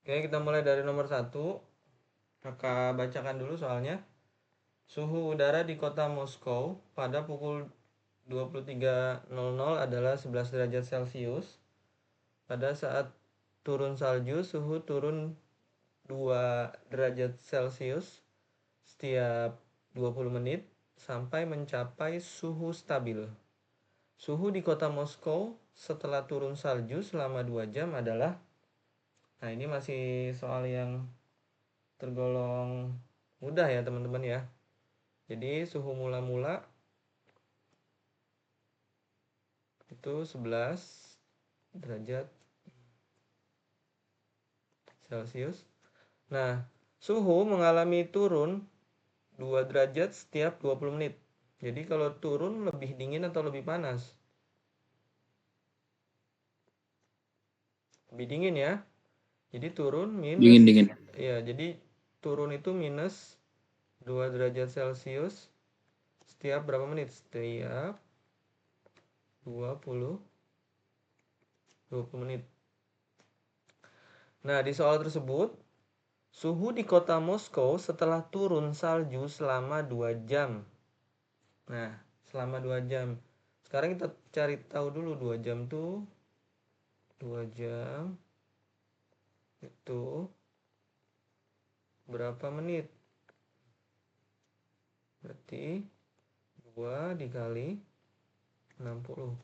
Oke, kita mulai dari nomor 1. Kakak bacakan dulu soalnya. Suhu udara di kota Moskow pada pukul 23.00 adalah 11 derajat Celcius. Pada saat turun salju, suhu turun 2 derajat Celcius setiap 20 menit sampai mencapai suhu stabil. Suhu di kota Moskow setelah turun salju selama 2 jam adalah, nah ini masih soal yang tergolong mudah ya teman-teman ya. Jadi suhu mula-mula itu 11 derajat Celcius. Nah, suhu mengalami turun 2 derajat setiap 20 menit. Jadi kalau turun lebih dingin atau lebih panas? Lebih dingin ya. Jadi turun minus, Dingin. ya jadi turun itu minus 2 derajat Celcius setiap berapa menit? Setiap 20 menit. Nah, di soal tersebut, suhu di kota Moskow setelah turun salju selama 2 jam. Nah, selama 2 jam. Sekarang kita cari tahu dulu 2 jam tuh. 2 jam itu berapa menit? Berarti 2 dikali 60.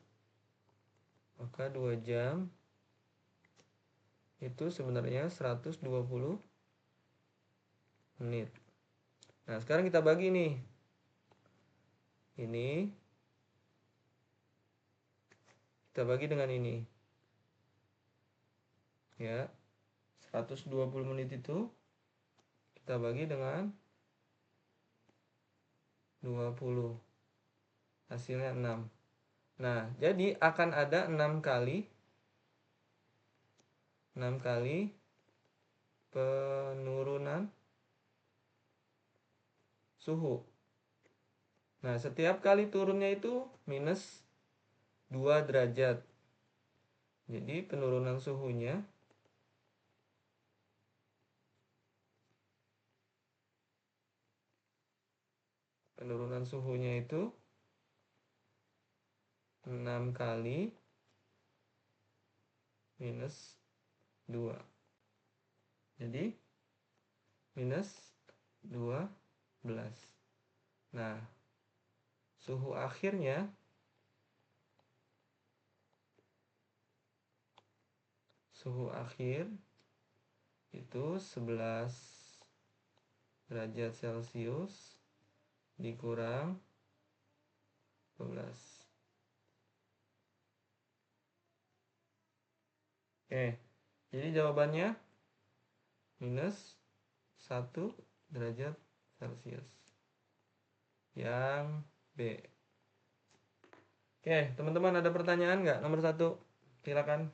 Maka 2 jam itu sebenarnya 120 menit. Nah, sekarang kita bagi nih. Ini kita bagi dengan ini. Ya, 120 menit itu kita bagi dengan 20. Hasilnya 6. Nah, jadi akan ada 6 kali penurunan suhu. Nah, setiap kali turunnya itu minus 2 derajat. Jadi penurunan suhunya itu 6 kali minus 2. Jadi minus 12. Nah, suhu akhirnya itu 11 derajat Celcius dikurang 12. Oke, jadi jawabannya minus 1 derajat Celcius. Yang B. Oke, teman-teman ada pertanyaan nggak? Nomor 1, silakan.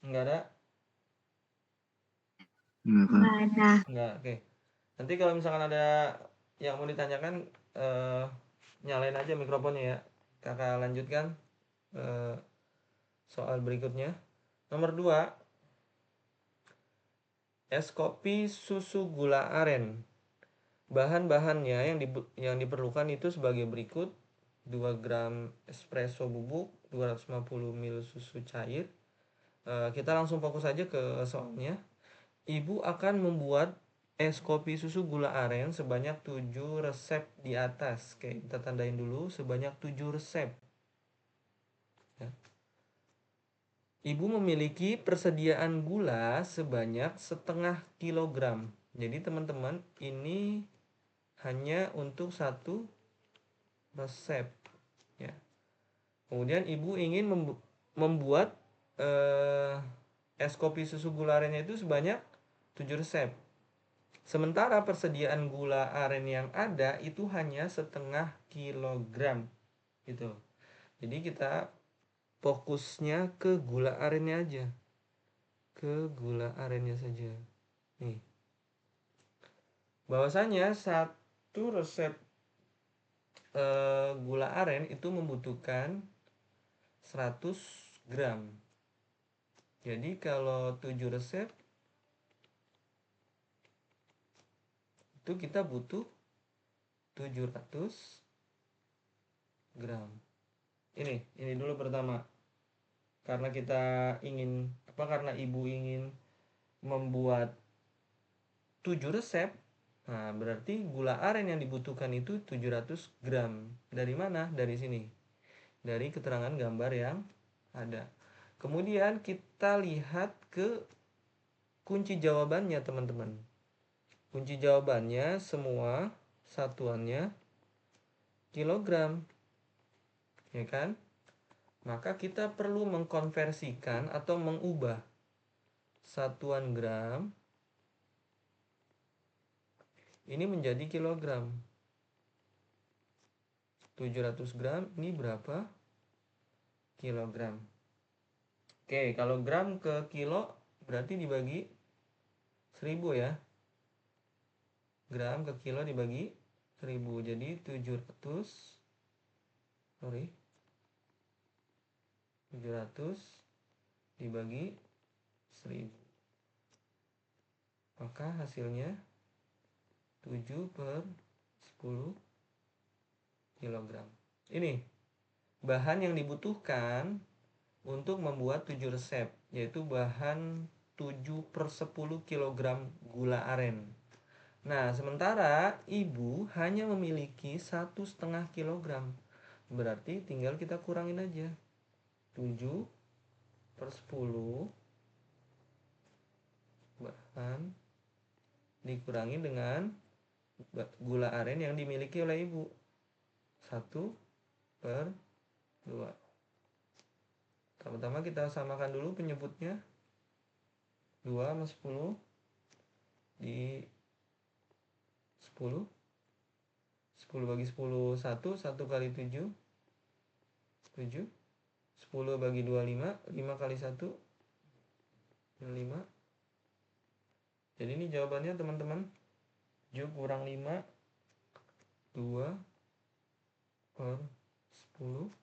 Nggak ada? Nggak ada. Nggak, oke. Nanti kalau misalkan ada yang mau ditanyakan, nyalain aja mikrofonnya ya. Kakak lanjutkan soal berikutnya. Nomor 2, es kopi susu gula aren. Bahan-bahannya yang diperlukan itu sebagai berikut: 2 gram espresso bubuk, 250 ml susu cair. Kita langsung fokus aja ke soalnya. Ibu akan membuat es kopi susu gula aren sebanyak 7 resep di atas. Oke, kita tandain dulu sebanyak 7 resep. Ya. Ibu memiliki persediaan gula sebanyak 1/2 kilogram. Jadi teman-teman, ini hanya untuk 1 resep. Ya. Kemudian ibu ingin membuat es kopi susu gula arennya itu sebanyak 7 resep. Sementara persediaan gula aren yang ada itu hanya 1/2 kilogram. Gitu. Jadi kita fokusnya ke gula arennya aja. Ke gula arennya saja. Nih. Bahwasanya satu resep gula aren itu membutuhkan 100 gram. Jadi kalau 7 resep itu kita butuh 700 gram. Ini dulu pertama. Karena kita ingin karena ibu ingin membuat 7 resep. Nah, berarti gula aren yang dibutuhkan itu 700 gram. Dari mana? Dari sini. Dari keterangan gambar yang ada. Kemudian kita lihat ke kunci jawabannya, teman-teman. Kunci jawabannya semua satuannya kilogram. Ya kan? Maka kita perlu mengkonversikan atau mengubah satuan gram ini menjadi kilogram. 700 gram ini berapa kilogram? Oke, kalau gram ke kilo berarti dibagi 1000 ya. Gram ke kilo dibagi 1000. Jadi 700 dibagi 1000. Maka hasilnya 7/10 kilogram. Ini bahan yang dibutuhkan untuk membuat 7 resep, yaitu bahan 7/10 kilogram gula aren. Nah, sementara ibu hanya memiliki 1,5 kilogram. Berarti tinggal kita kurangin aja. 7/10 bahan dikurangi dengan gula aren yang dimiliki oleh ibu. 1/2. Pertama kita samakan dulu penyebutnya. 2/10 di 10. 10 bagi 10 1. 1 kali 7 7. 10 bagi 2 5. 5 kali 1 5. Jadi ini jawabannya, teman-teman. 7 kurang 5 2/10.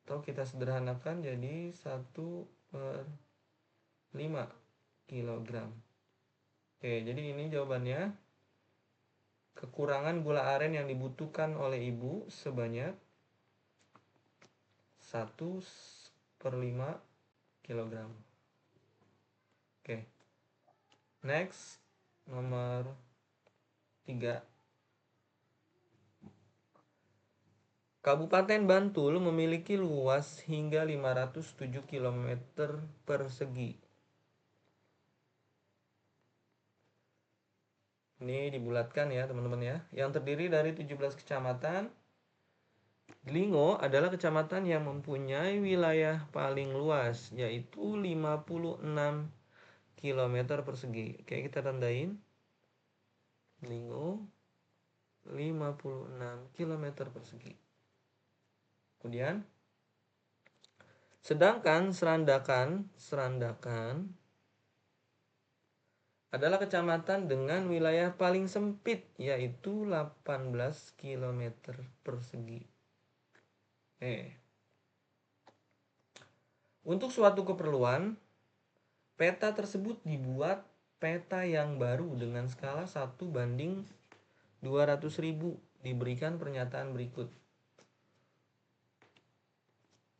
Atau kita sederhanakan jadi 1/5 kilogram. Oke, jadi ini jawabannya. Kekurangan gula aren yang dibutuhkan oleh ibu sebanyak 1/5 kilogram. Oke. Next, nomor 3. Kabupaten Bantul memiliki luas hingga 507 km persegi. Ini dibulatkan ya, teman-teman ya. Yang terdiri dari 17 kecamatan. Delingo adalah kecamatan yang mempunyai wilayah paling luas, yaitu 56 km persegi. Oke, kita tandain. Delingo 56 km persegi. Kemudian sedangkan Serandakan adalah kecamatan dengan wilayah paling sempit, yaitu 18 km persegi. Untuk suatu keperluan, peta tersebut dibuat peta yang baru dengan skala 1/200.000. Diberikan pernyataan berikut.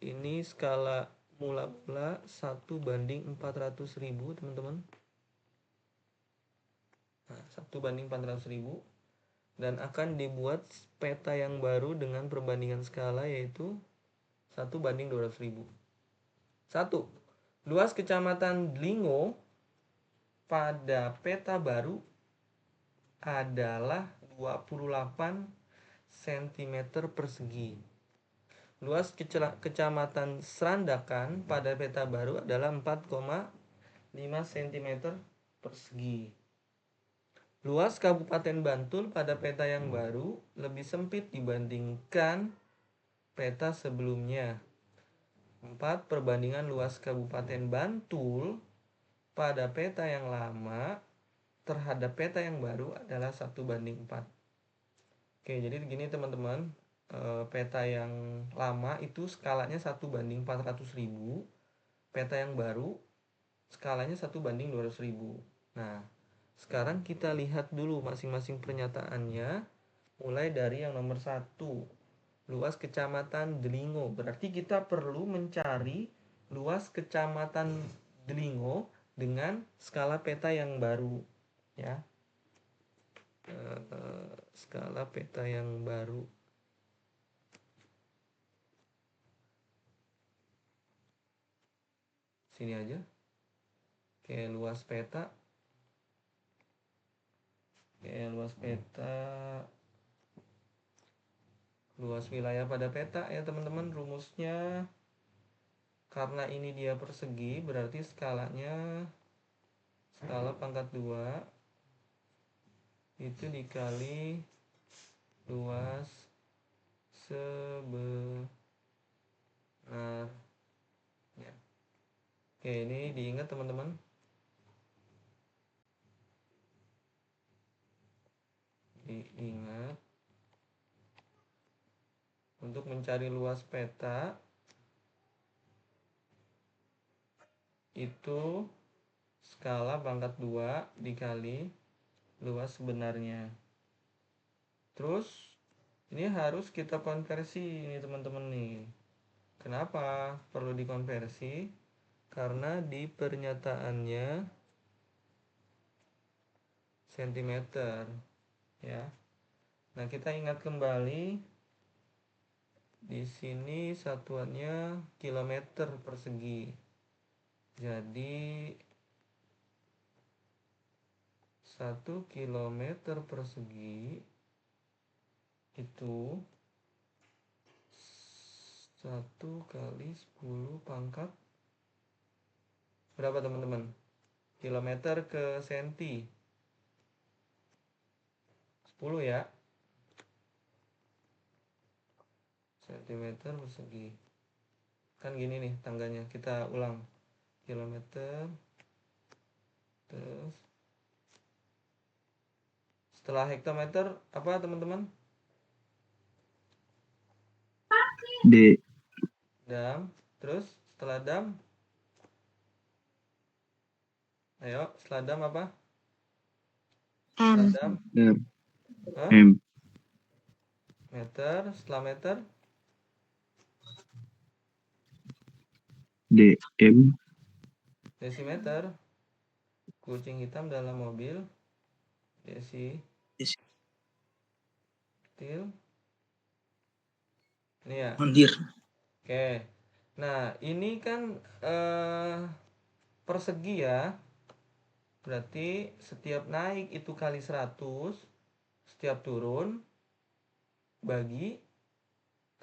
Ini skala mula-mula 1/400.000, teman-teman. Nah, 1/400.000. Dan akan dibuat peta yang baru dengan perbandingan skala, yaitu 1/200.000. 1. Luas kecamatan Delingo pada peta baru adalah 28 cm persegi. Luas kecamatan Serandakan pada peta baru adalah 4,5 cm persegi. Luas Kabupaten Bantul pada peta yang baru lebih sempit dibandingkan peta sebelumnya. 4. Perbandingan luas Kabupaten Bantul pada peta yang lama terhadap peta yang baru adalah 1/4. Oke, jadi gini teman-teman, peta yang lama itu skalanya 1/400.000, peta yang baru skalanya 1/200.000. Nah, sekarang kita lihat dulu masing-masing pernyataannya, mulai dari yang nomor 1, luas kecamatan Delingo. Berarti kita perlu mencari luas kecamatan Delingo dengan skala peta yang baru, ya. Skala peta yang baru. Sini aja. Oke, luas peta. Oke, luas peta. Luas wilayah pada peta ya teman-teman, rumusnya. Karena ini dia persegi, berarti skalanya skala pangkat 2 itu dikali luas sebenarnya. Oke, ini diingat teman-teman. Diingat. Untuk mencari luas peta itu skala pangkat 2 dikali luas sebenarnya. Terus ini harus kita konversi ini teman-teman nih. Kenapa perlu dikonversi? Karena di pernyataannya cm, ya. Nah, kita ingat kembali di sini satuannya kilometer persegi. Jadi 1 kilometer persegi itu 1 kali 10 pangkat berapa teman-teman? Kilometer ke senti 10 ya. Sentimeter persegi. Kan gini nih tangganya. Kita ulang. Kilometer. Terus setelah hektometer apa teman-teman? D. Dam. Terus setelah dam, ayo setelah dam apa? Setelah dam, M. meter. Setelah meter, D. M. desimeter. Kucing hitam dalam mobil. Desi. Til. Ini ya. Oke. Nah, ini kan persegi ya. Berarti setiap naik itu kali 100, setiap turun bagi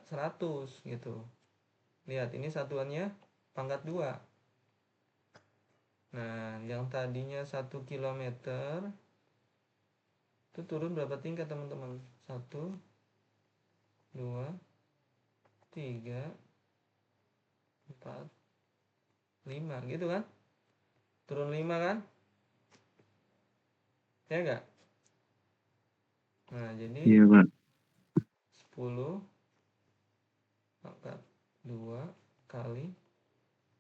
100 gitu. Lihat, ini satuannya pangkat 2. Nah, yang tadinya 1 kilometer itu turun berapa tingkat teman-teman? 1, 2, 3, 4, 5 gitu kan? Turun 5 kan? Ya enggak? Nah, jadi Iya, Pak. 10 pangkat 2 kali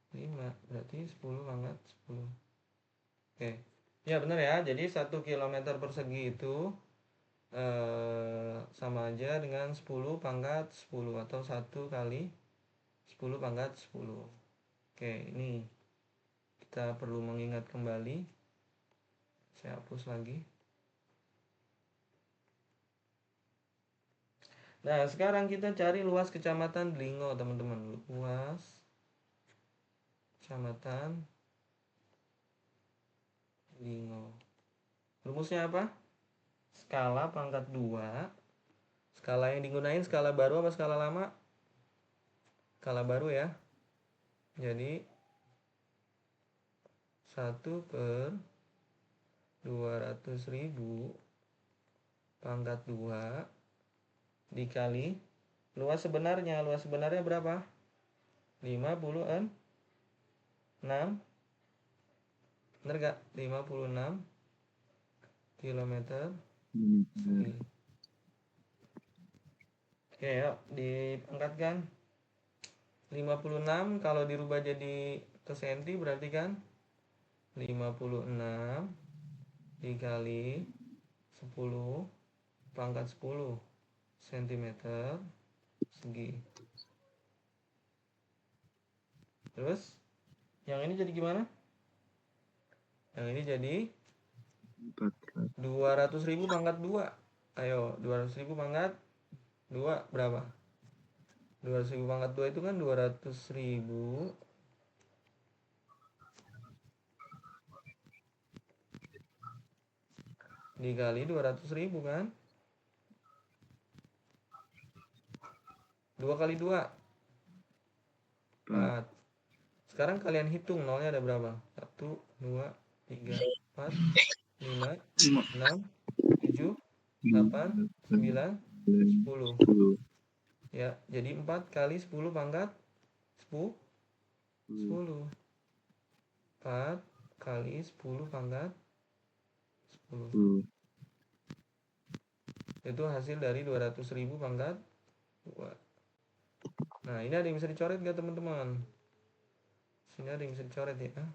5 berarti 10 pangkat 10. Oke. Ya benar ya. Jadi 1 kilometer persegi itu sama aja dengan 10 pangkat 10 atau 1 kali 10 pangkat 10. Oke, ini kita perlu mengingat kembali. Saya hapus lagi. Nah, sekarang kita cari luas kecamatan Delingo, teman-teman. Luas kecamatan Delingo. Rumusnya apa? Skala pangkat 2. Skala yang digunain skala baru apa skala lama? Skala baru ya. Jadi 1/200.000 pangkat 2 dikali luas sebenarnya. Luas sebenarnya berapa? 56. Bener gak? 56 kilometer persegi. Oke, yuk dipangkatkan. 56 kalau dirubah jadi ke senti berarti kan 56 dikali 10 pangkat 10 cm segi. Terus yang ini jadi gimana? Yang ini jadi 200.000 pangkat 2. Ayo, 200.000 pangkat 2 berapa? 200.000 pangkat 2 itu kan 200.000 dikali 200.000 kan? 2 kali 2 4. Sekarang kalian hitung nolnya ada berapa? 1, 2, 3, 4, 5, 6, 7, 8, 9, 10. Ya, jadi 4 kali 10 pangkat 10. 4 kali 10 pangkat 10. Itu hasil dari 200.000 pangkat 2. Nah, ini ada yang bisa dicoret nggak teman-teman? Sini ada yang bisa dicoret ya.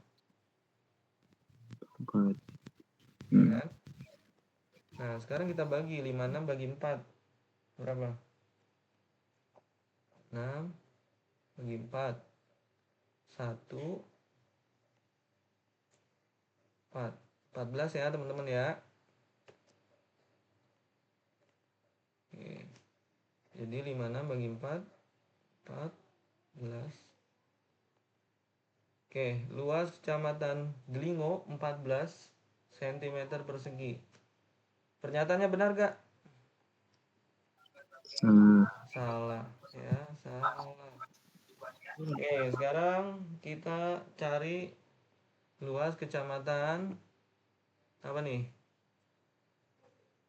Ya. Nah, sekarang kita bagi 56 bagi 4. Berapa? 6 bagi 4. 1 4. 14 ya, teman-teman ya. Oke. Jadi 56 bagi 4 14. Oke, luas kecamatan Delingo 14 cm persegi. Pernyataannya benar gak? Salah ya, salah. Oke, sekarang kita cari luas kecamatan apa nih?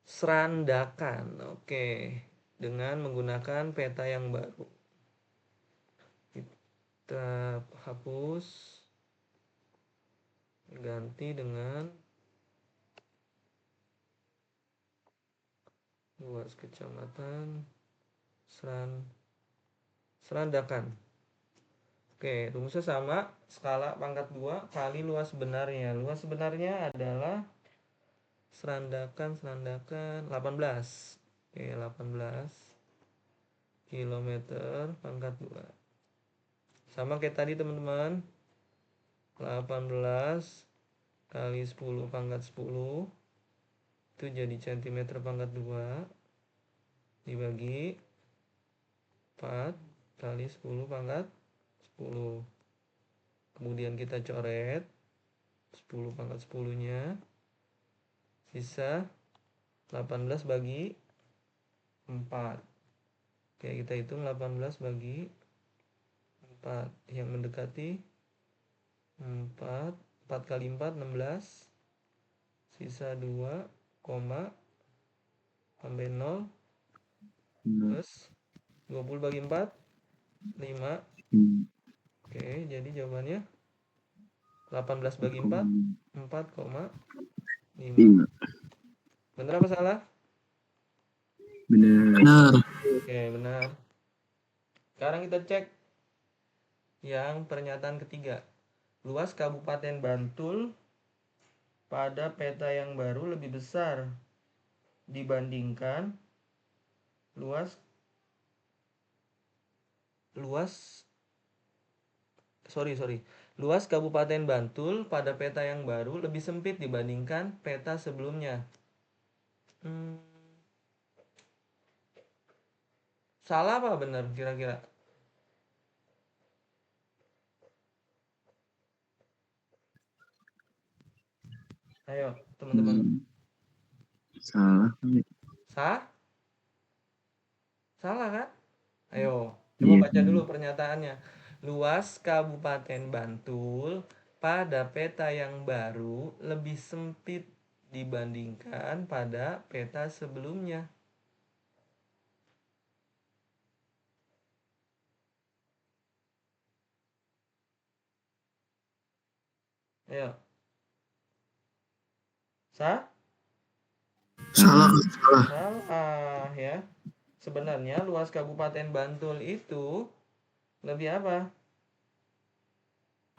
Serandakan. Oke, dengan menggunakan peta yang baru. Kita hapus, ganti dengan luas kecamatan Serandakan. Oke, rumusnya sama, skala pangkat 2 kali luas sebenarnya. Luas sebenarnya adalah Serandakan 18. Oke, 18 kilometer pangkat 2. Sama kayak tadi teman-teman. 18 kali 10 pangkat 10 itu jadi centimeter pangkat 2 dibagi 4 kali 10 pangkat 10. Kemudian kita coret 10 pangkat 10 nya, sisa 18 bagi 4. Oke, kita hitung 18 bagi 4 yang mendekati 4. 4 kali 4 16, sisa 2, sampai 0, plus 20 bagi 4 5. Oke, jadi jawabannya 18 bagi 4 4,5. Benar apa salah? Benar. Oke, benar. Sekarang kita cek yang pernyataan ketiga. Luas Kabupaten Bantul pada peta yang baru lebih besar dibandingkan luas Kabupaten Bantul pada peta yang baru lebih sempit dibandingkan peta sebelumnya. Salah apa benar kira-kira? Ayo teman-teman. Salah. Salah kan? Ayo, coba baca dulu pernyataannya. Luas Kabupaten Bantul pada peta yang baru lebih sempit dibandingkan pada peta sebelumnya. Ayo. Salah ya. sebenarnya luas Kabupaten Bantul itu lebih apa?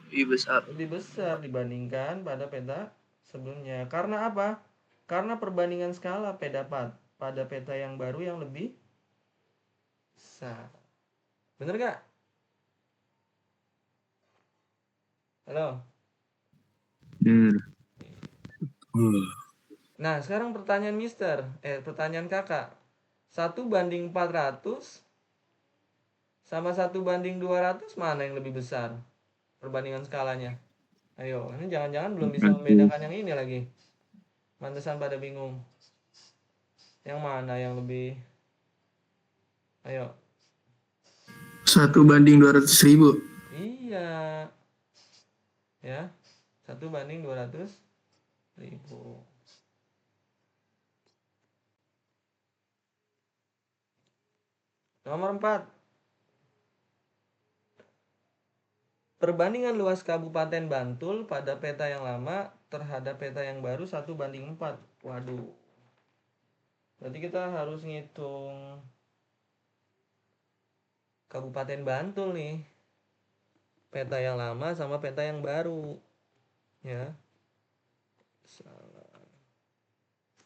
Lebih besar dibandingkan pada peta sebelumnya. Karena apa? Karena perbandingan skala pada peta yang baru yang lebih besar. Bener gak? Halo? Nah, sekarang pertanyaan kakak. 1:400 sama 1:200 mana yang lebih besar? Perbandingan skalanya. Ayo, ini jangan-jangan belum bisa membedakan yang ini lagi. Mantesan pada bingung. Yang mana yang lebih? Ayo. 1:200.000. Iya. Ya. 1:200.000. Nomor 4. Perbandingan luas Kabupaten Bantul pada peta yang lama terhadap peta yang baru 1:4. Waduh. Berarti kita harus ngitung Kabupaten Bantul nih. Peta yang lama sama peta yang baru. Ya. Salah.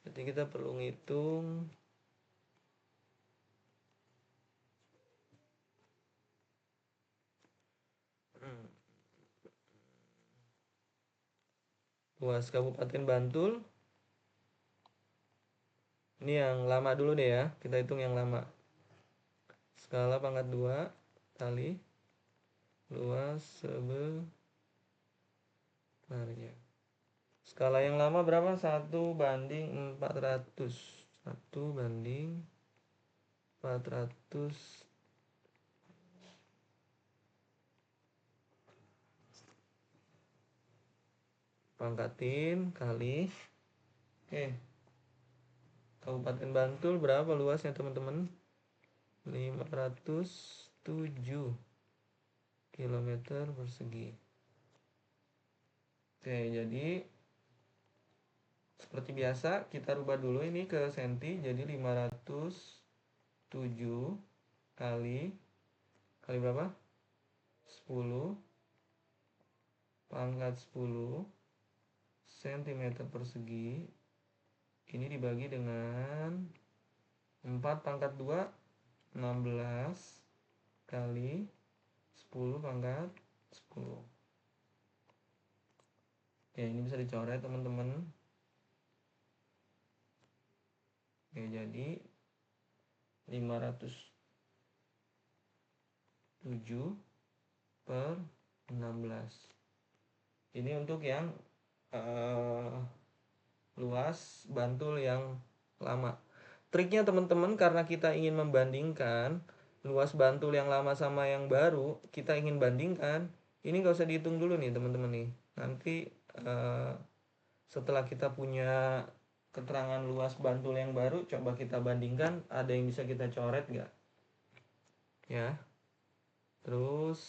Berarti kita perlu ngitung luas Kabupaten Bantul. Ini yang lama dulu deh ya. Kita hitung yang lama. Skala pangkat 2 kali luas sebenarnya. Skala yang lama berapa? 1:400. 1:400. Pangkatin kali. Oke. Kabupaten Bantul berapa luasnya teman-teman? 507 km persegi. Oke, jadi seperti biasa kita rubah dulu ini ke senti, jadi 507 kali berapa? 10 pangkat 10 cm persegi. Ini dibagi dengan 4 pangkat 2, 16 kali 10 pangkat 10. Oke, ini bisa dicoret teman-teman. Oke, jadi 507 per 16. Ini untuk yang luas Bantul yang lama. Triknya teman-teman, karena kita ingin membandingkan luas Bantul yang lama sama yang baru, kita ingin bandingkan, ini nggak usah dihitung dulu nih teman-teman nih. Nanti setelah kita punya keterangan luas Bantul yang baru, coba kita bandingkan, ada yang bisa kita coret nggak? Ya. Terus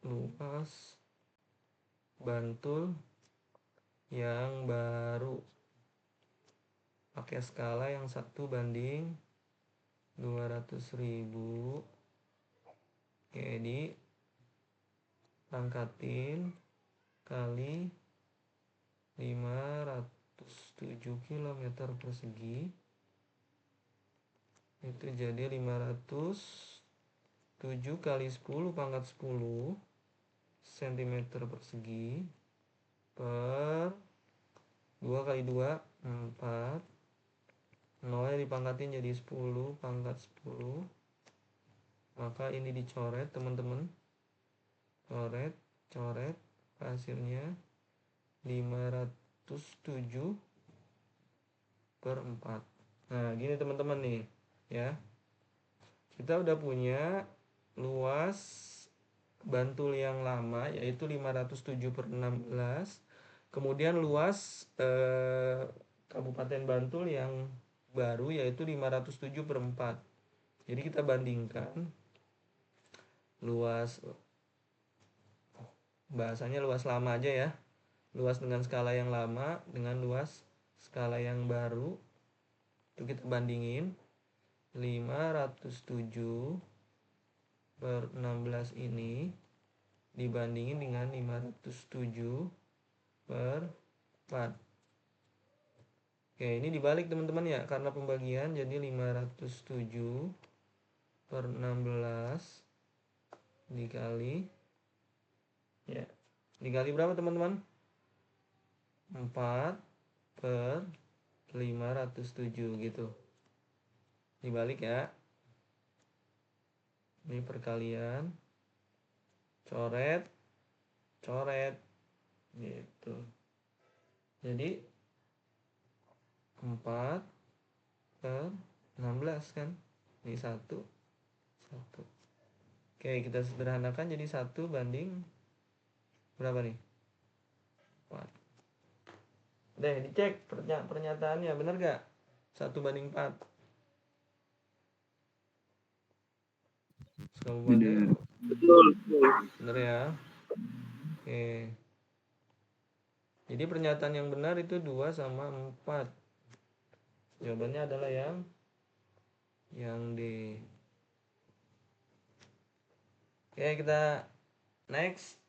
luas Bantul yang baru pakai skala yang 1:200.000. Oke, di pangkatin kali 507 km persegi. Itu jadi 507 kali 10 pangkat 10 cm persegi per 2 kali 2, 4. Nolnya dipangkatin jadi 10 pangkat 10. Maka ini dicoret teman-teman. Coret. Hasilnya 507 per 4. Nah, gini teman-teman nih. Ya. Kita udah punya luas Bantul yang lama yaitu 507 per 16. Kemudian luas Kabupaten Bantul yang baru yaitu 507 per 4. Jadi kita bandingkan luas, bahasanya luas lama aja ya, luas dengan skala yang lama dengan luas skala yang baru, itu kita bandingin. 507 per 16 ini dibandingin dengan 507 per 4. Oke, ini dibalik teman-teman ya, karena pembagian jadi 507 per 16 dikali ya. Dikali berapa teman-teman? 4 per 507 gitu. Dibalik ya. Ini perkalian. Coret gitu. Jadi 4 per 16 kan. Ini 1. Oke, kita sederhanakan jadi 1 banding berapa nih? 4. Deh, dicek pernyataannya benar gak? 1 banding 4. Benar. Benar ya. Oke. Jadi pernyataan yang benar itu 2 sama 4. Jawabannya adalah yang D. Oke, kita next.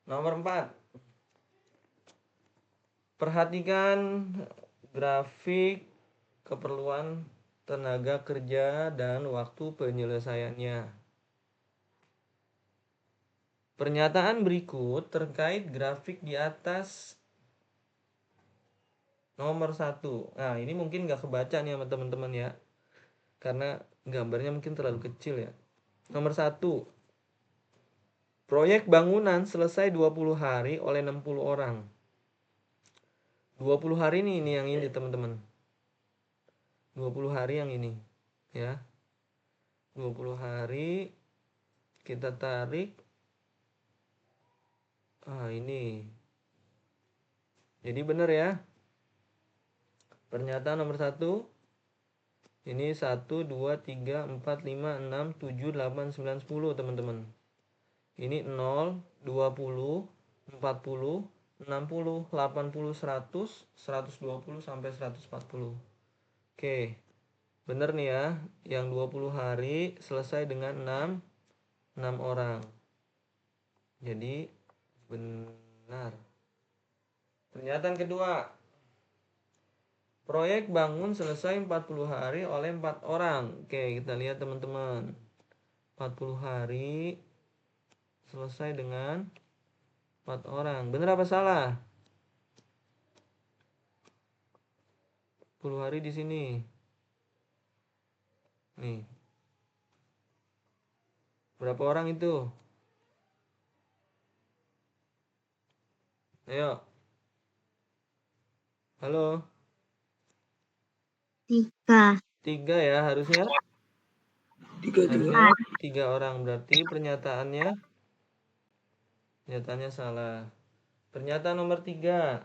Nomor 4. Perhatikan grafik keperluan tenaga kerja dan waktu penyelesaiannya. Pernyataan berikut terkait grafik di atas nomor 1. Nah, ini mungkin nggak kebaca nih sama teman-teman ya. Karena gambarnya mungkin terlalu kecil ya. Nomor 1. Proyek bangunan selesai 20 hari oleh 60 orang. 20 hari ini yang ini teman-teman. 20 hari yang ini ya. 20 hari kita tarik ini. Jadi benar ya. Pernyataan nomor 1. Ini 1, 2, 3, 4, 5, 6, 7, 8, 9, 10 teman-teman. Ini 0, 20, 40, 60, 80, 100, 120 sampai 140. Oke. Benar nih ya. Yang 20 hari selesai dengan 6 orang. Jadi benar. Pernyataan kedua. Proyek bangun selesai 40 hari oleh 4 orang. Oke, kita lihat teman-teman. 40 hari selesai dengan 4 orang. Benar apa salah? 40 hari di sini. Nih. Berapa orang itu? Ayo. Halo. 3. 3 ya harusnya. 3 orang. Berarti pernyataannya salah. Pernyataan nomor 3.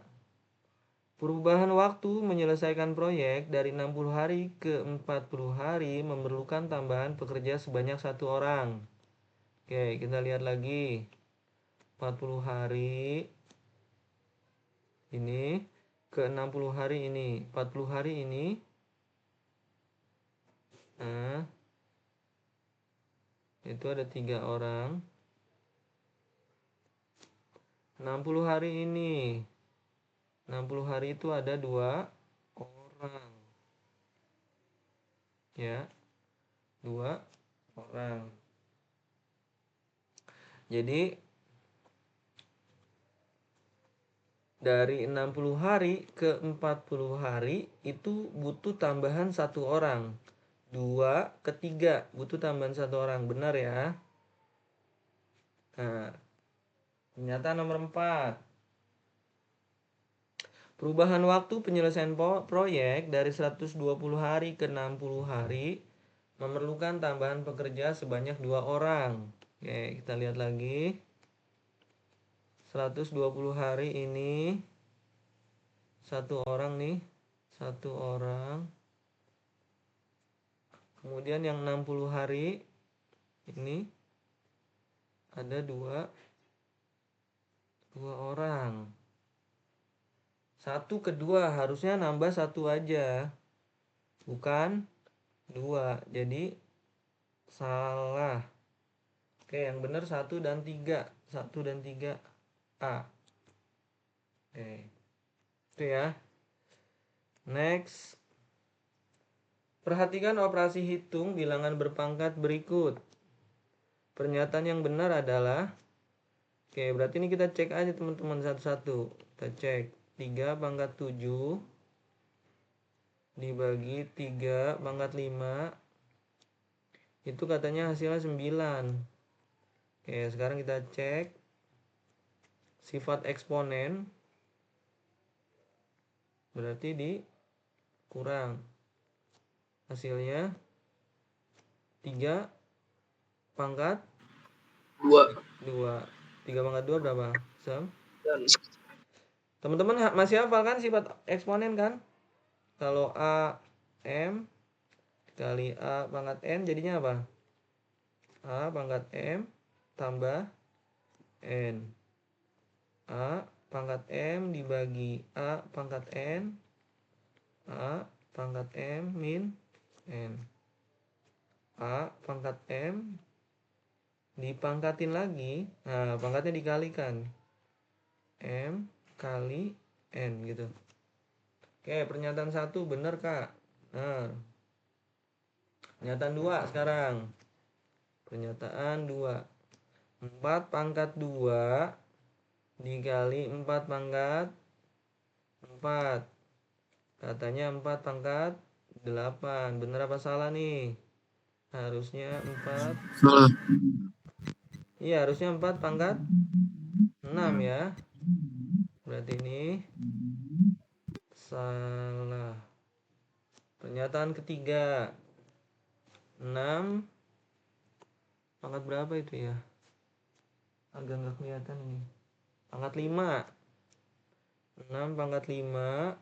Perubahan waktu menyelesaikan proyek dari 60 hari ke 40 hari memerlukan tambahan pekerja sebanyak 1 orang. Oke, kita lihat lagi. 40 hari ini ke 60 hari ini. 40 hari ini. Nah, itu ada 3 orang. 60 hari ini. 60 hari itu ada 2 orang. Ya. 2 orang. Jadi dari 60 hari ke 40 hari itu butuh tambahan 1 orang. 2 ke 3 butuh tambahan 1 orang. Benar ya? Nah, pernyataan nomor 4. Perubahan waktu penyelesaian proyek dari 120 hari ke 60 hari memerlukan tambahan pekerja sebanyak 2 orang. Oke, kita lihat lagi. 120 hari ini 1 orang nih. 1 orang. Kemudian yang 60 hari ini ada 2 orang. 1 ke 2 harusnya nambah 1 aja. bukan 2. Jadi salah. Oke, yang benar 1 dan 3. 1 dan 3 A. Oke. Itu ya. Next. Perhatikan operasi hitung bilangan berpangkat berikut. Pernyataan yang benar adalah, oke, berarti ini kita cek aja teman-teman satu-satu. Kita cek 3 pangkat 7 dibagi 3 pangkat 5, itu katanya hasilnya 9. Oke, sekarang kita cek sifat eksponen, berarti dikurang. Hasilnya 3 pangkat 2. 3 pangkat 2 berapa? Teman-teman masih hafal kan sifat eksponen kan? Kalau A M kali A pangkat N jadinya apa? A pangkat M tambah N. A pangkat M dibagi A pangkat N. A pangkat M min N. A pangkat M dipangkatin lagi. Nah, pangkatnya dikalikan. M kali N gitu. Oke, pernyataan 1 benar, Kak. Nah, pernyataan 2 sekarang. Pernyataan 2. 4 pangkat 2 dikali 4 pangkat 4. Katanya 4 pangkat 8. Benar apa salah nih? Harusnya 4. Salah. Iya, harusnya 4 pangkat 6 ya. Berarti ini salah. Pernyataan ketiga. 6 pangkat berapa itu ya? Agak nggak kelihatan ini. Pangkat 5. 6 pangkat 5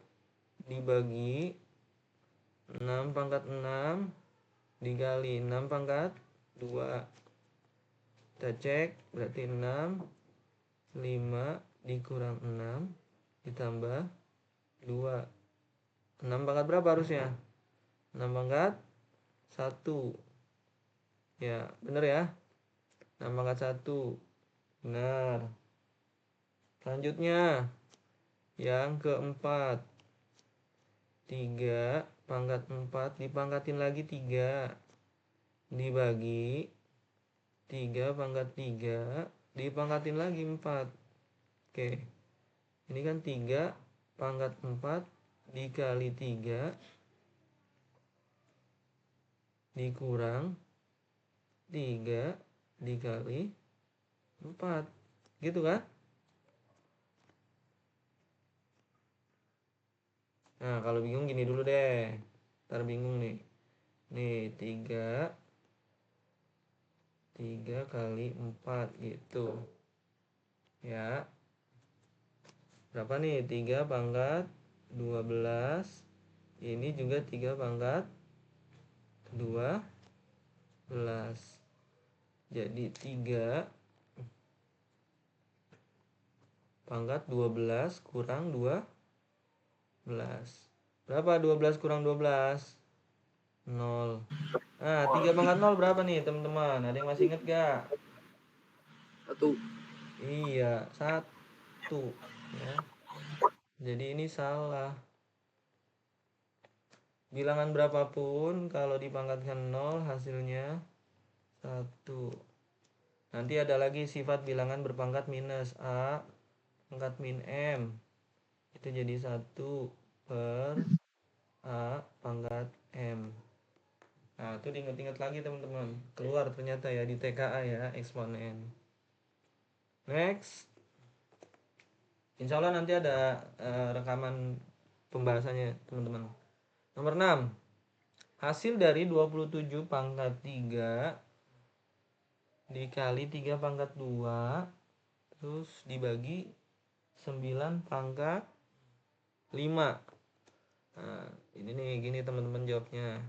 dibagi 6 pangkat 6 dikali 6 pangkat 2. Kita cek, berarti 6, 5 dikurang 6 ditambah 2. 6 pangkat berapa harusnya? 6 pangkat 1. Ya, bener ya? 6 pangkat 1. Benar. Selanjutnya, yang keempat. 3 pangkat 4 dipangkatin lagi 3. Dibagi 3 pangkat 3 dipangkatin lagi 4. Oke. Ini kan 3 pangkat 4 dikali 3 dikurang 3 dikali 4. Gitu kan? Nah, kalau bingung gini dulu deh. Ntar bingung nih. Nih, 3 kali 4 gitu. Ya. Berapa nih? 3 pangkat 12. Ini juga 3 pangkat 12. Jadi 3 pangkat 12 kurang 12. Berapa 12 kurang 12? 0. Nah, 3 pangkat 0 berapa nih teman-teman? Ada yang masih inget gak? 1. Iya, 1 ya. Jadi ini salah. Bilangan berapapun kalau dipangkatkan 0 hasilnya 1. Nanti ada lagi sifat bilangan berpangkat minus. A pangkat min M itu jadi 1 per A pangkat M. Nah, itu diingat-ingat lagi teman-teman. Keluar ternyata ya di TKA ya, eksponen. Next. Insya Allah nanti ada rekaman pembahasannya teman-teman. Nomor 6. Hasil dari 27 pangkat 3 dikali 3 pangkat 2 terus dibagi 9 pangkat 5. Nah, ini nih gini teman-teman jawabnya.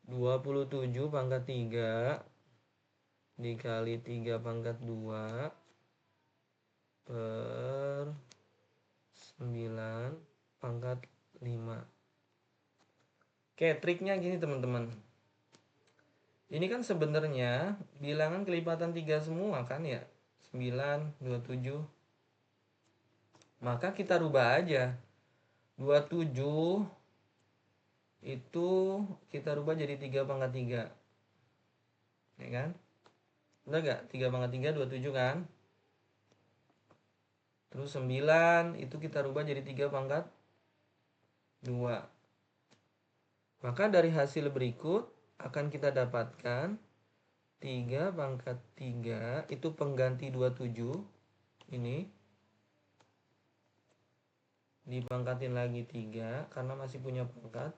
27 pangkat 3 dikali 3 pangkat 2 per 9 pangkat 5. Oke, triknya gini teman-teman. Ini kan sebenarnya bilangan kelipatan 3 semua kan ya. 9, 27. Maka kita rubah aja. 27 itu kita rubah jadi 3 pangkat 3. Ya kan? Benar gak? 3 pangkat 3, 27 kan? Terus 9 itu kita rubah jadi 3 pangkat 2. Maka dari hasil berikut akan kita dapatkan 3 pangkat 3 itu pengganti 27. Ini dipangkatin lagi 3 karena masih punya pangkat.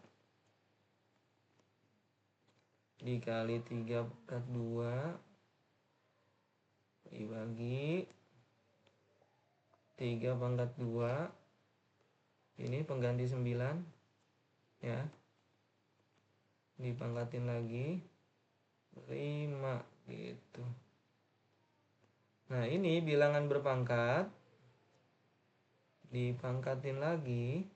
Dikali 3 pangkat 2 dibagi 3 pangkat 2. Ini pengganti 9 ya. Dipangkatin lagi 5 gitu. Nah, ini bilangan berpangkat dipangkatin lagi,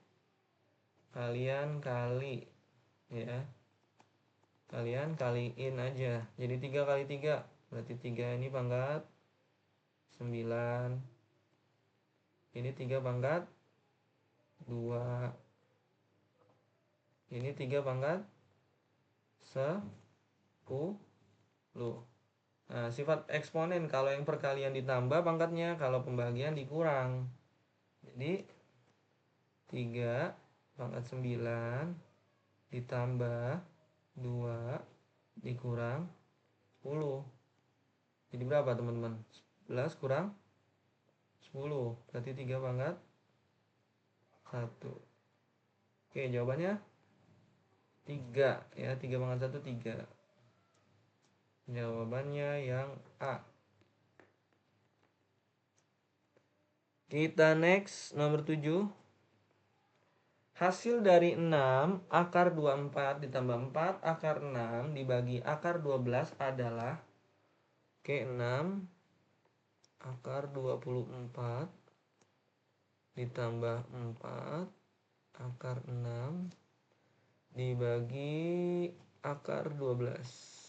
kalian kali ya. Kalian kaliin aja. Jadi 3 kali 3 berarti 3 ini pangkat 9. Ini 3 pangkat 2. Ini 3 pangkat 10. Nah, sifat eksponen kalau yang perkalian ditambah pangkatnya, kalau pembagian dikurang. Jadi 3 pangkat 9 ditambah 2 dikurang 10. Jadi berapa teman-teman? 11 kurang 10. Berarti 3 pangkat 1. Oke, jawabannya 3 ya. 3 pangkat 1 3. Jawabannya yang A. Kita next nomor 7. Hasil dari 6 akar 24 ditambah 4 akar 6 dibagi akar 12 adalah 6 akar 24 ditambah 4 akar 6 dibagi akar 12.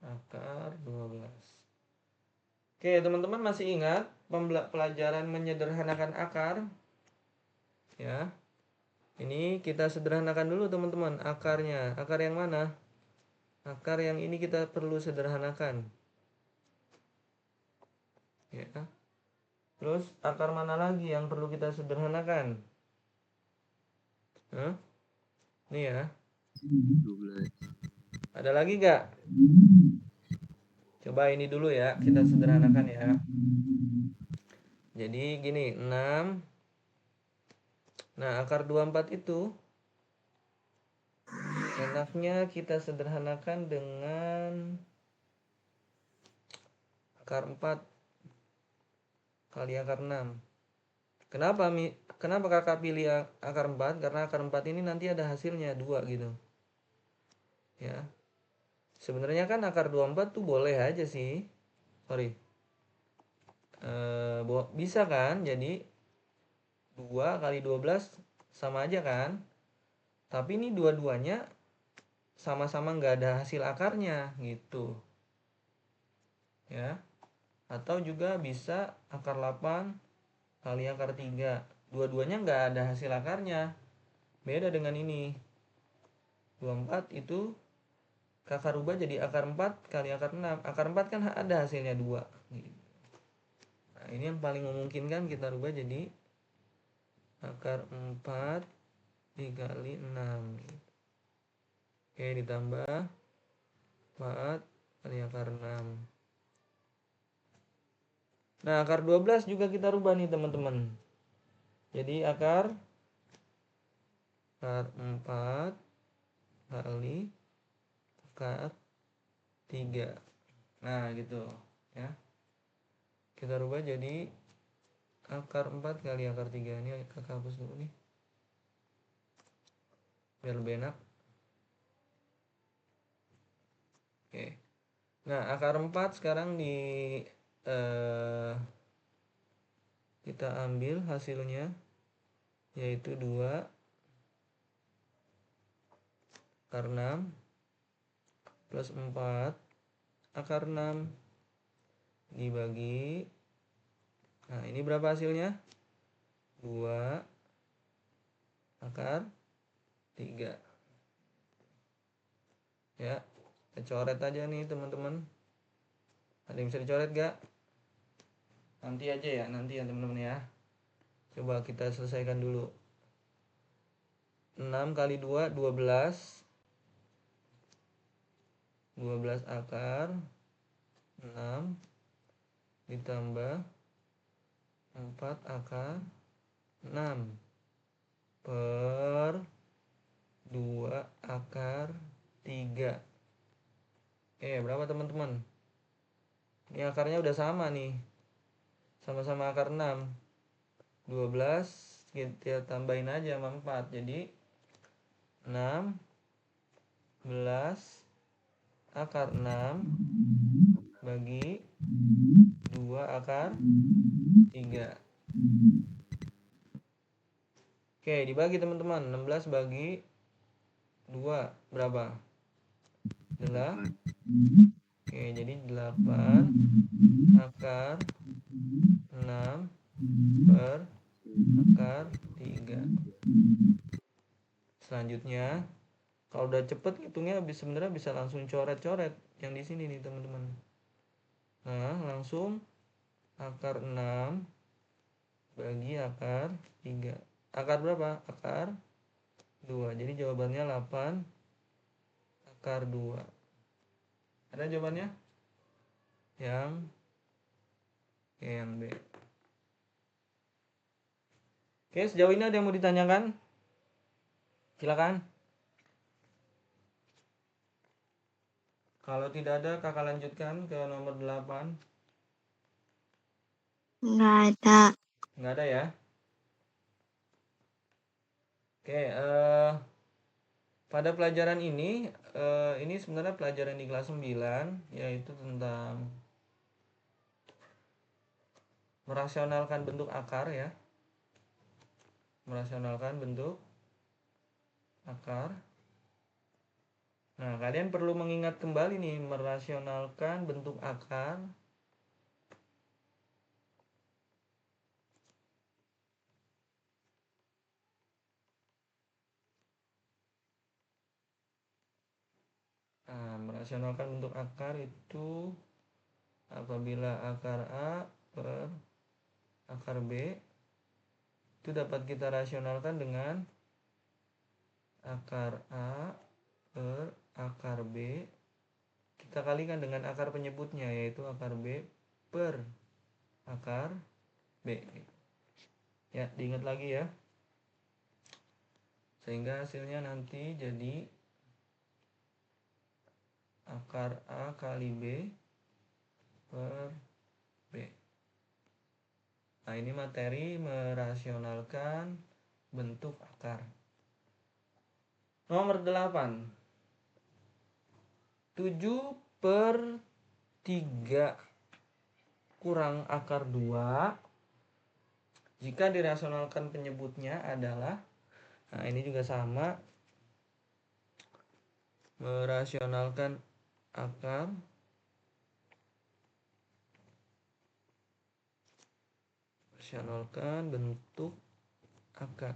Akar 12. Oke, teman-teman masih ingat pelajaran menyederhanakan akar? Ya. Ini kita sederhanakan dulu teman-teman akarnya. Akar yang mana? Akar yang ini kita perlu sederhanakan. Ya. Terus akar mana lagi yang perlu kita sederhanakan? Ini ya. 12. Ada lagi gak? Coba ini dulu ya, kita sederhanakan ya. Jadi gini, 6. Nah, akar 24 itu enaknya kita sederhanakan dengan akar 4 kali akar 6. Kenapa kakak pilih akar 4? Karena akar 4 ini nanti ada hasilnya 2 gitu. Ya. Sebenarnya kan akar 24 tuh boleh aja sih. Sorry. Bisa kan? Jadi 2 kali 12 sama aja kan? Tapi ini dua-duanya sama-sama nggak ada hasil akarnya gitu. Ya. Atau juga bisa akar 8 kali akar 3. Dua-duanya nggak ada hasil akarnya. Beda dengan ini. 24 itu kakak rubah jadi akar 4 kali akar 6. Akar 4 kan ada hasilnya 2. Nah, ini yang paling memungkinkan kita rubah jadi akar 4 dikali 6. Oke, ditambah 4 kali akar 6. Nah, akar 12 juga kita rubah nih teman-teman. Jadi akar 4 kali akar 3. Nah, gitu ya. Kita rubah jadi akar 4 kali akar 3. Ini kakak hapus dulu nih. Biar lebih enak. Oke. Nah, akar 4 sekarang kita ambil hasilnya, yaitu 2 akar 6 plus 4 akar 6 dibagi, nah ini berapa hasilnya? 2 akar 3. Ya, kita coret aja nih teman-teman. Ada yang bisa dicoret gak? Nanti aja ya, nanti ya teman-teman ya. Coba kita selesaikan dulu. 6 kali 2, 12. 12 akar 6 ditambah 4 akar 6 per 2 akar 3. Berapa teman-teman? Ini akarnya udah sama nih. Sama-sama akar 6. 12 kita tambahin aja sama 4. Jadi 16 akar 6 bagi 2 akar 3. Oke, dibagi teman-teman. 16 bagi 2 berapa? 8. Oke, jadi 8 akar 6 per akar 3. Selanjutnya, kalau udah cepet hitungnya sebenarnya bisa langsung coret-coret yang di sini nih teman-teman. Nah, langsung akar 6 bagi akar 3. Akar berapa? Akar 2. Jadi jawabannya 8 akar 2. Ada jawabannya? Yang B. Oke, sejauh ini ada yang mau ditanyakan? Silakan. Kalau tidak ada, kakak lanjutkan ke nomor 8. Nggak ada. Nggak ada ya? Oke, pada pelajaran ini sebenarnya pelajaran di kelas 9, yaitu tentang merasionalkan bentuk akar ya. Merasionalkan bentuk akar. Nah, kalian perlu mengingat kembali nih, merasionalkan bentuk akar. Nah, merasionalkan bentuk akar itu apabila akar A per akar B itu dapat kita rasionalkan dengan akar A per akar B kita kalikan dengan akar penyebutnya, yaitu akar B per akar B. Ya, diingat lagi ya. Sehingga hasilnya nanti jadi akar A kali B per B. Nah, ini materi merasionalkan bentuk akar. Nomor 8. 7 per 3 kurang akar 2 jika dirasionalkan penyebutnya adalah, nah ini juga sama, merasionalkan akar rasionalkan bentuk akar.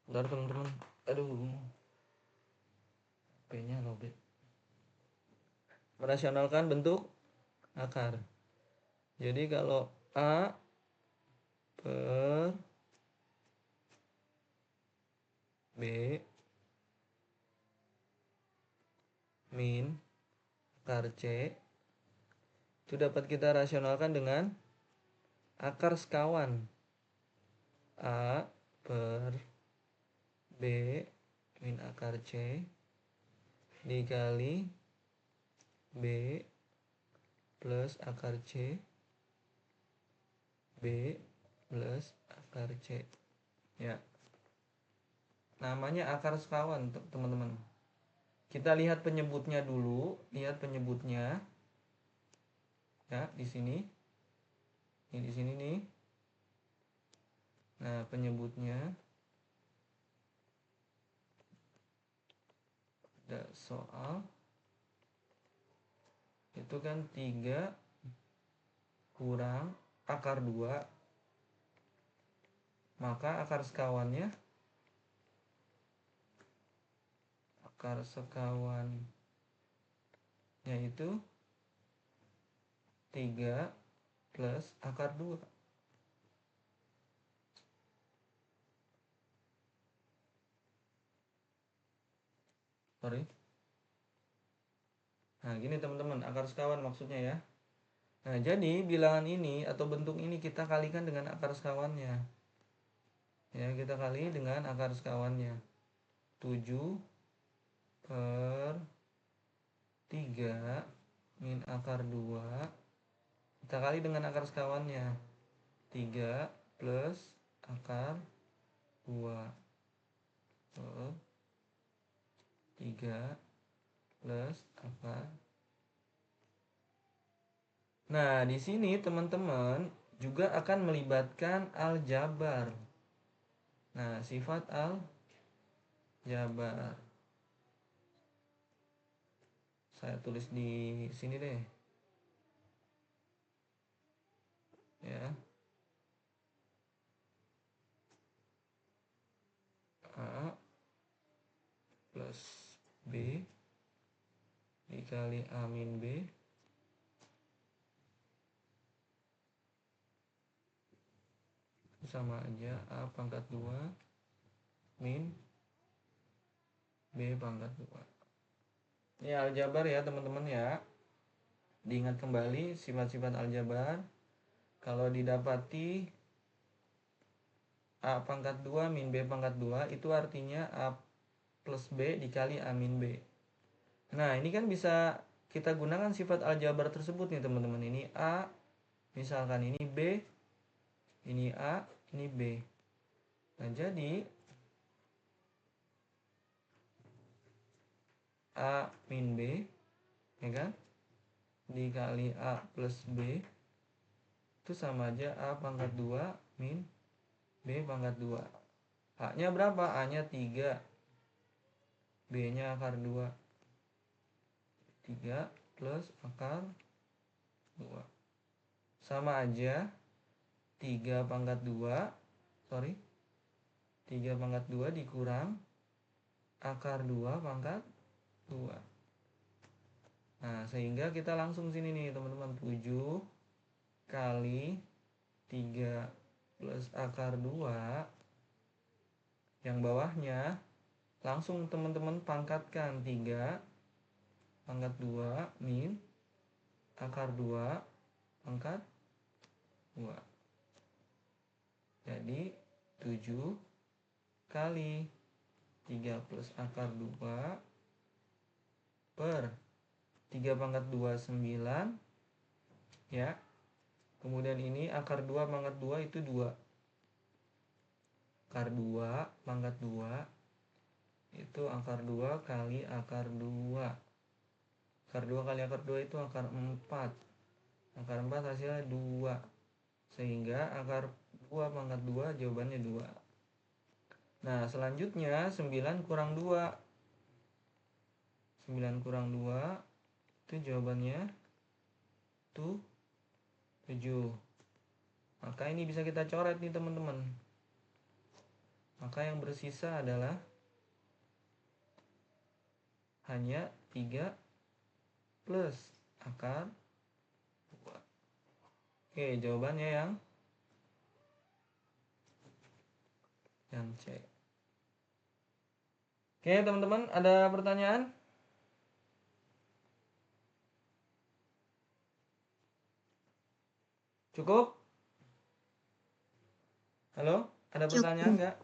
Bentar teman-teman, aduh HP-nya lobet. Merasionalkan bentuk akar. Jadi kalau A per B min akar C itu dapat kita rasionalkan dengan akar sekawan A per B min akar C dikali B plus akar C B plus akar C. Ya, namanya akar sekawan teman-teman. Kita lihat penyebutnya dulu. Lihat penyebutnya. Ya, di sini. Ini di sini nih. Nah, penyebutnya ada soal itu kan 3 kurang akar 2, maka akar sekawannya itu 3 plus akar 2. Sorry. Nah, gini teman-teman, akar sekawan maksudnya ya. Nah, jadi bilangan ini atau bentuk ini kita kalikan dengan akar sekawannya. Ya, kita kali dengan akar sekawannya. 7 per 3 min akar 2. Kita kali dengan akar sekawannya. 3 plus akar 2 per 3 plus akar. Nah, di sini teman-teman juga akan melibatkan aljabar. Nah, sifat aljabar. Saya tulis di sini deh. Ya. A plus B dikali A min B sama aja A pangkat 2 min B pangkat 2. Ini aljabar ya teman-teman ya. Diingat kembali sifat-sifat aljabar. Kalau didapati A pangkat 2 min B pangkat 2 itu artinya A plus B dikali A min B. Nah, ini kan bisa kita gunakan sifat aljabar tersebut nih teman-teman. Ini A, misalkan ini B, ini A, ini B. Nah, jadi A min B, ya kan, dikali A plus B itu sama aja A pangkat 2 min B pangkat 2. A nya berapa? A nya 3, B nya akar 2. 3 plus akar 2 sama aja 3 pangkat 2 3 pangkat 2 dikurang akar 2 pangkat 2. Nah, sehingga kita langsung sini nih teman-teman, 7 kali 3 plus akar 2, yang bawahnya langsung teman-teman pangkatkan 3 pangkat 2 min akar 2 pangkat 2. Jadi 7 kali 3 plus akar 2 per 3 pangkat 2 9 ya. Kemudian ini akar 2 pangkat 2 itu 2. Akar 2 pangkat 2 itu akar 2 kali akar 2. Akar 2 kali akar 2 itu akar 4. Akar 4 hasilnya 2. Sehingga akar 2 pangkat 2 jawabannya 2. Nah, selanjutnya 9 kurang 2. 9 kurang 2 itu jawabannya 7. Maka ini bisa kita coret nih teman-teman. Maka yang bersisa adalah hanya 3 plus akar 2. Oke, jawabannya yang C. Oke, teman-teman, ada pertanyaan? Cukup? Halo? Ada pertanyaan nggak?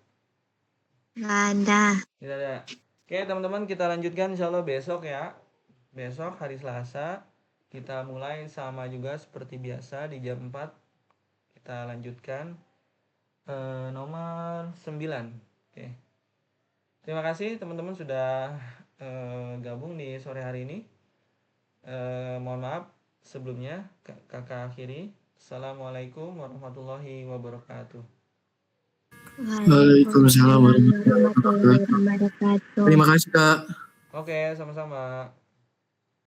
Nggak ada. Tidak ada. Oke, teman-teman, kita lanjutkan insya Allah besok ya. Besok hari Selasa kita mulai sama juga seperti biasa di jam 4. Kita lanjutkan nomor 9. Oke. Terima kasih teman-teman sudah gabung di sore hari ini. Mohon maaf Sebelumnya kakak akhiri. Assalamualaikum warahmatullahi wabarakatuh. Waalaikumsalam warahmatullahi wabarakatuh. Terima kasih Kak. Oke, sama-sama.